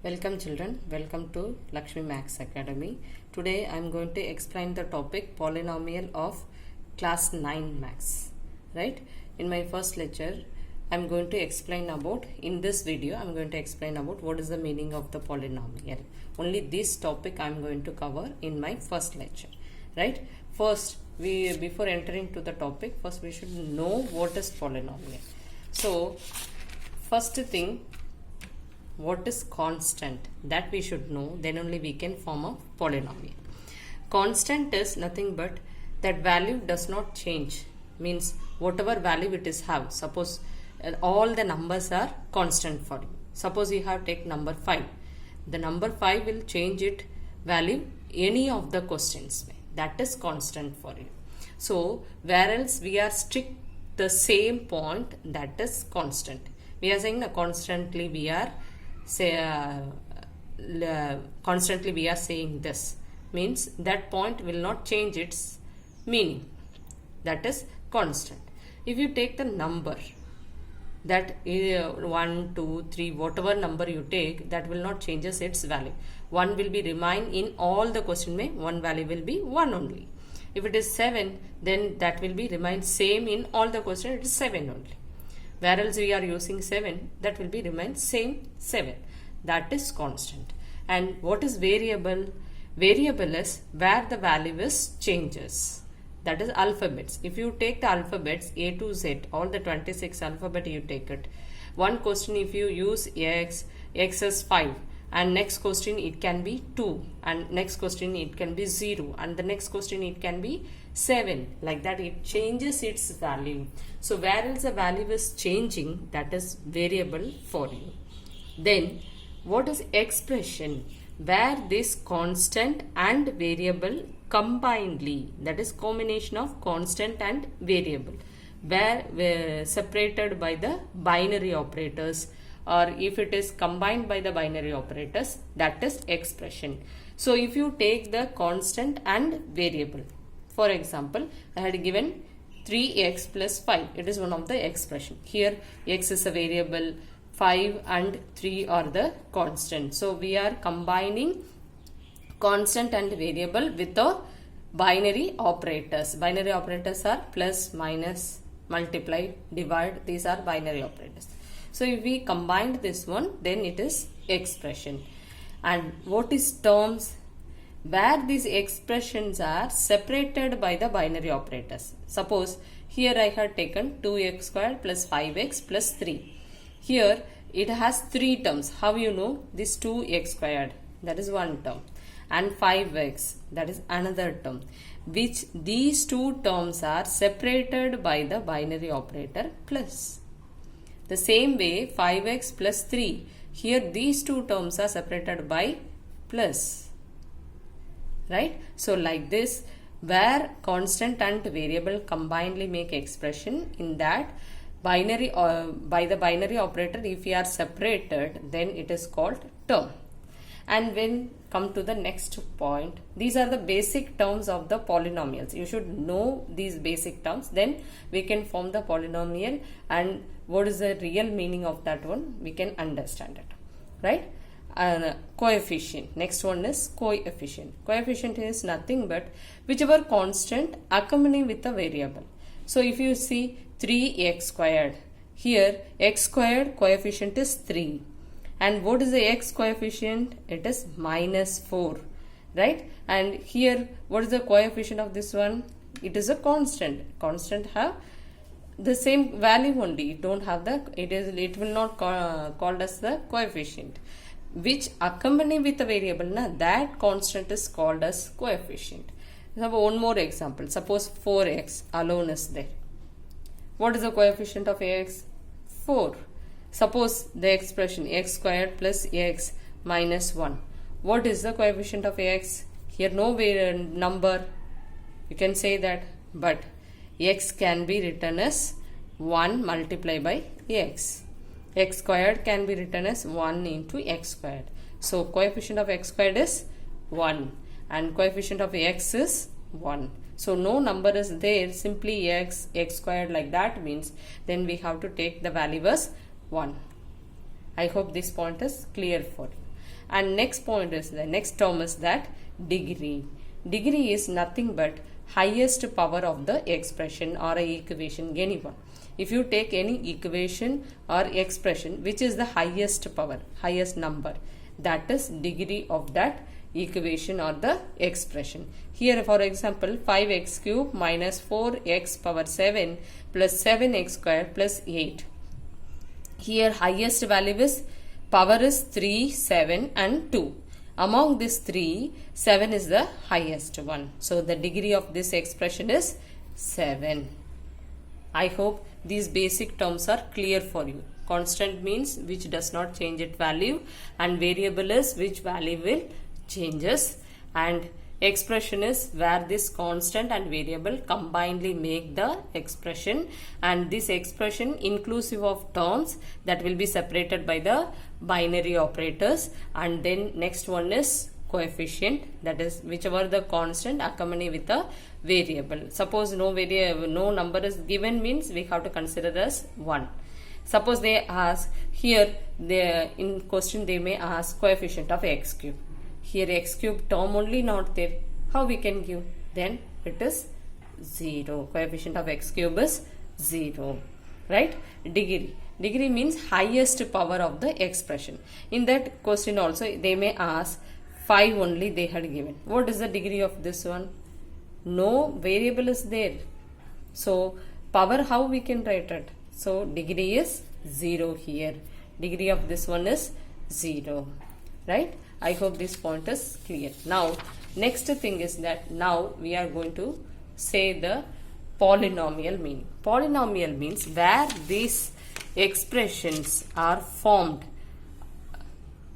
Welcome children, welcome to Lakshmi Max Academy. Today I am going to explain the topic polynomial of class 9 Max. Right? In my first lecture I am going to explain about, in this video I am going to explain about what is the meaning of the polynomial. Only this topic I am going to cover in my first lecture. Right? First, before entering to the topic, first we should know what is polynomial. So first thing, what is constant, that we should know, then only we can form a polynomial. Constant is nothing but that value does not change, means whatever value it is have. Suppose all the numbers are constant for you. Suppose you have take number 5, the number 5 will change it value any of the questions, that is constant for you. So whereas we are strict the same point, that is constant. We are saying constantly we are constantly we are saying this, means that point will not change its meaning, that is constant. If you take the number that 1 2 3, whatever number you take, that will not changes its value. 1 will be remain in all the question, one value will be 1 only. If it is 7, then that will be remain same in all the question, it is 7 only. Whereas we are using 7, that will be remain same 7. That is constant. And what is variable? Variable is where the value is changes. That is alphabets. If you take the alphabets A to Z, all the 26 alphabet you take it. One question if you use X is 5. And next question it can be 2. And next question it can be 0. And the next question it can be 7. Like that it changes its value. So whereas the value is changing, that is variable for you. Then what is expression? Where this constant and variable combinedly, that is combination of constant and variable, where separated by the binary operators, or if it is combined by the binary operators, that is expression. So if you take the constant and variable, for example, I had given 3x plus 5. It is one of the expression. Here x is a variable, 5 and 3 are the constant. So we are combining constant and variable with the binary operators. Binary operators are plus, minus, multiply, divide. These are binary operators. So if we combine this one, then it is expression. And what is terms? Where these expressions are separated by the binary operators. Suppose here I have taken 2x squared plus 5x plus 3. Here it has 3 terms. How you know? This 2x squared, that is one term, and 5x, that is another term, which these 2 terms are separated by the binary operator plus. The same way 5x plus 3, here these 2 terms are separated by plus. Right? So like this, where constant and variable combinedly make expression, in that binary by the binary operator, if we are separated, then it is called term. And when come to the next point, these are the basic terms of the polynomials. You should know these basic terms, then we can form the polynomial, and what is the real meaning of that one, we can understand it. Right? Coefficient. Next one is coefficient. Coefficient is nothing but whichever constant accompany with a variable. So if you see 3x squared, here x squared coefficient is 3. And what is the x coefficient? It is minus 4. Right? And here what is the coefficient of this one? It is a constant. Constant have the same value only. It don't have the, it will not called as the coefficient. Which accompany with a variable, that constant is called as coefficient. Let's have one more example. Suppose 4x alone is there. What is the coefficient of x? 4. Suppose the expression x squared plus x minus 1. What is the coefficient of x? Here no number, you can say that, but x can be written as 1 multiplied by x. X squared can be written as 1 into x squared. So coefficient of x squared is 1 and coefficient of x is 1. So no number is there, simply x squared, like that means then we have to take the value as 1. I hope this point is clear for you. And next point is the next term is that degree. Degree is nothing but highest power of the expression or a equation, anyone. If you take any equation or expression which is the highest power, highest number, that is degree of that equation or the expression. Here for example 5x cube minus 4x power 7 plus 7x square plus 8. Here highest value is power is 3, 7 and 2. Among these 3, 7 is the highest one. So the degree of this expression is 7. I hope these basic terms are clear for you. Constant means which does not change its value, and variable is which value will changes, and expression is where this constant and variable combinedly make the expression, and this expression inclusive of terms that will be separated by the binary operators. And then next one is coefficient, that is whichever the constant accompany with a variable. Suppose no number is given, means we have to consider as 1. Suppose they ask here, in question they may ask coefficient of x cube. Here x cube term only not there. How we can give? Then it is 0. Coefficient of x cube is 0. Right? Degree. Degree means highest power of the expression. In that question also they may ask 5 only they had given. What is the degree of this one? No variable is there. So power, how we can write it? So degree is 0 here. Degree of this one is 0. Right? I hope this point is clear. Now next thing is that now we are going to say the polynomial meaning. Polynomial means where these expressions are formed,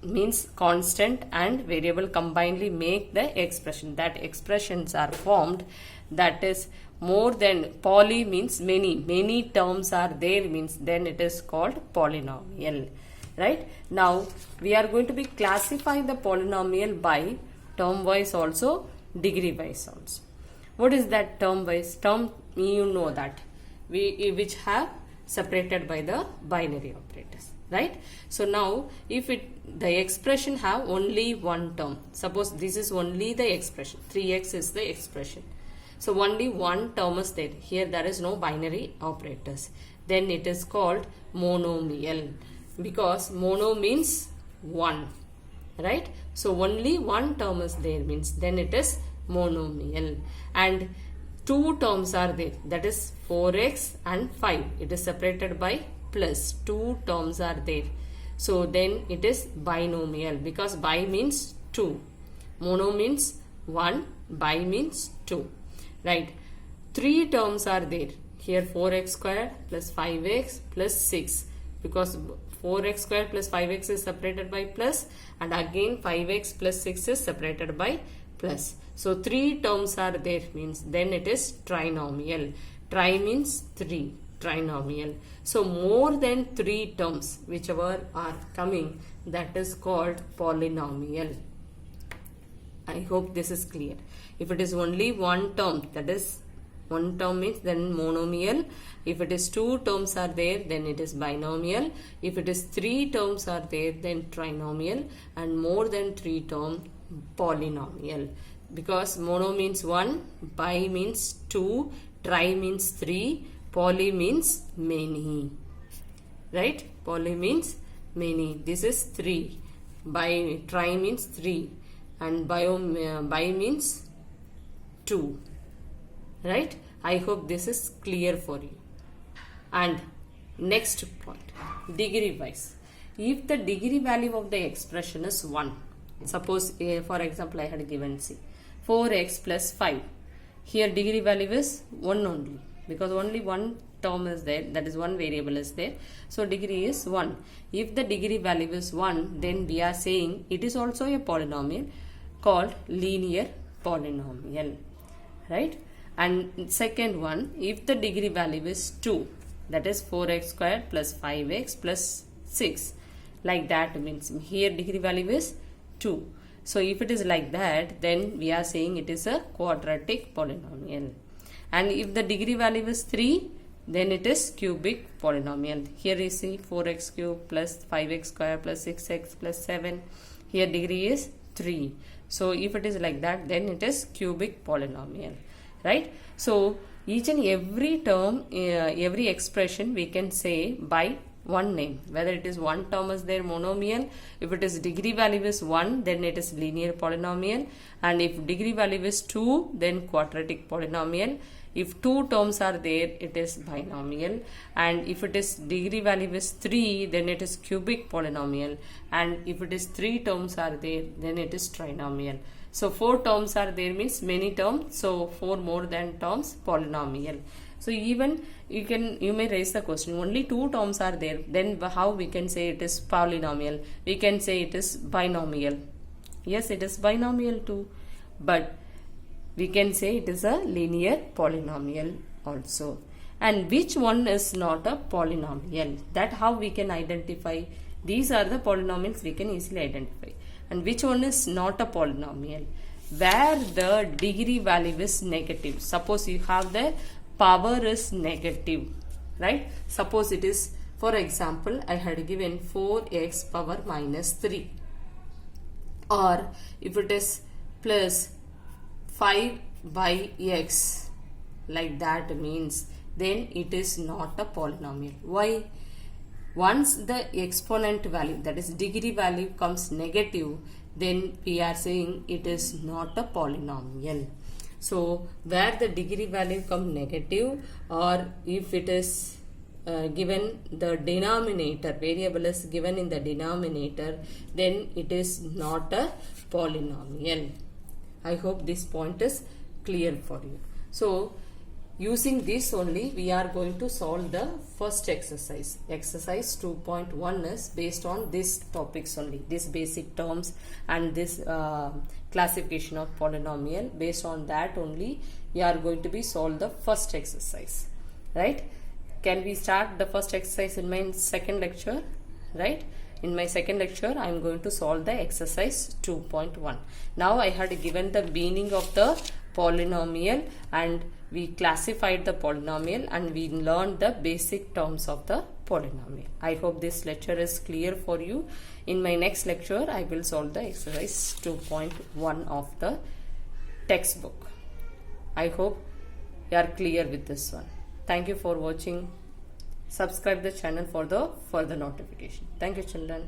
means constant and variable combinedly make the expression. That expressions are formed, that is more than, poly means many terms are there, means then it is called polynomial. Right? Now we are going to be classifying the polynomial by term wise also, degree wise also. What is that term wise? Term, you know that which have separated by the binary operators. Right? So now if the expression have only one term, suppose this is only the expression, 3x is the expression, so only one term is there, here there is no binary operators, then it is called monomial, because mono means one. Right? So only one term is there, means then it is monomial. And two terms are there, that is 4x and 5, it is separated by plus, two terms are there, so then it is binomial, because bi means 2, mono means 1, bi means 2. Right? Three terms are there, here 4x square plus 5x plus 6, because 4x square plus 5x is separated by plus, and again 5x plus 6 is separated by plus. So three terms are there, means then it is trinomial. Tri means 3, trinomial. So more than 3 terms whichever are coming, that is called polynomial. I hope this is clear. If it is only one term, that is one term means then monomial. If it is 2 terms are there, then it is binomial. If it is 3 terms are there, then trinomial, and more than 3 term, polynomial. Because mono means 1, bi means 2, tri means 3, poly means many. Right? Poly means many. This is 3. Tri means 3, and bi means 2. Right? I hope this is clear for you. And next point, degree wise. If the degree value of the expression is 1, suppose for example I had given 4x plus 5. Here degree value is 1 only, because only one term is there, that is one variable is there. So degree is 1. If the degree value is 1, then we are saying it is also a polynomial called linear polynomial. Right? And second one, if the degree value is 2, that is 4x square plus 5x plus 6, like that means here degree value is 2. So if it is like that, then we are saying it is a quadratic polynomial. And if the degree value is 3, then it is cubic polynomial. Here you see 4x cube plus 5x square plus 6x plus 7. Here degree is 3. So if it is like that, then it is cubic polynomial, right? So each and every term, every expression we can say by one name. Whether it is one term is there, monomial. If it is degree value is 1, then it is linear polynomial. And if degree value is 2, then quadratic polynomial. If two terms are there, it is binomial. And if it is degree value is 3, then it is cubic polynomial. And if it is 3 terms are there, then it is trinomial. So 4 terms are there means many terms. So 4 more than terms, polynomial. So even you may raise the question, only 2 terms are there, then how we can say it is polynomial? We can say it is binomial. Yes, it is binomial too, but we can say it is a linear polynomial also. And which one is not a polynomial? That how we can identify? These are the polynomials we can easily identify. And which one is not a polynomial? Where the degree value is negative. Suppose you have the power is negative, right? Suppose it is, for example, I had given 4x power minus 3. Or if it is plus 5 by x, like that means, then it is not a polynomial. Why? Once the exponent value, that is degree value, comes negative, then we are saying it is not a polynomial. So where the degree value come negative, or if it is given the denominator, variable is given in the denominator, then it is not a polynomial. I hope this point is clear for you. So using this only, we are going to solve the first exercise. Exercise 2.1 is based on these topics only, these basic terms and this classification of polynomial. Based on that only, we are going to be solve the first exercise, right? Can we start the first exercise in my second lecture, right? In my second lecture, I am going to solve the exercise 2.1. Now I had given the meaning of the polynomial, and we classified the polynomial, and we learned the basic terms of the polynomial. I hope this lecture is clear for you. In my next lecture, I will solve the exercise 2.1 of the textbook. I hope you are clear with this one. Thank you for watching. Subscribe the channel for the further notification. Thank you, children.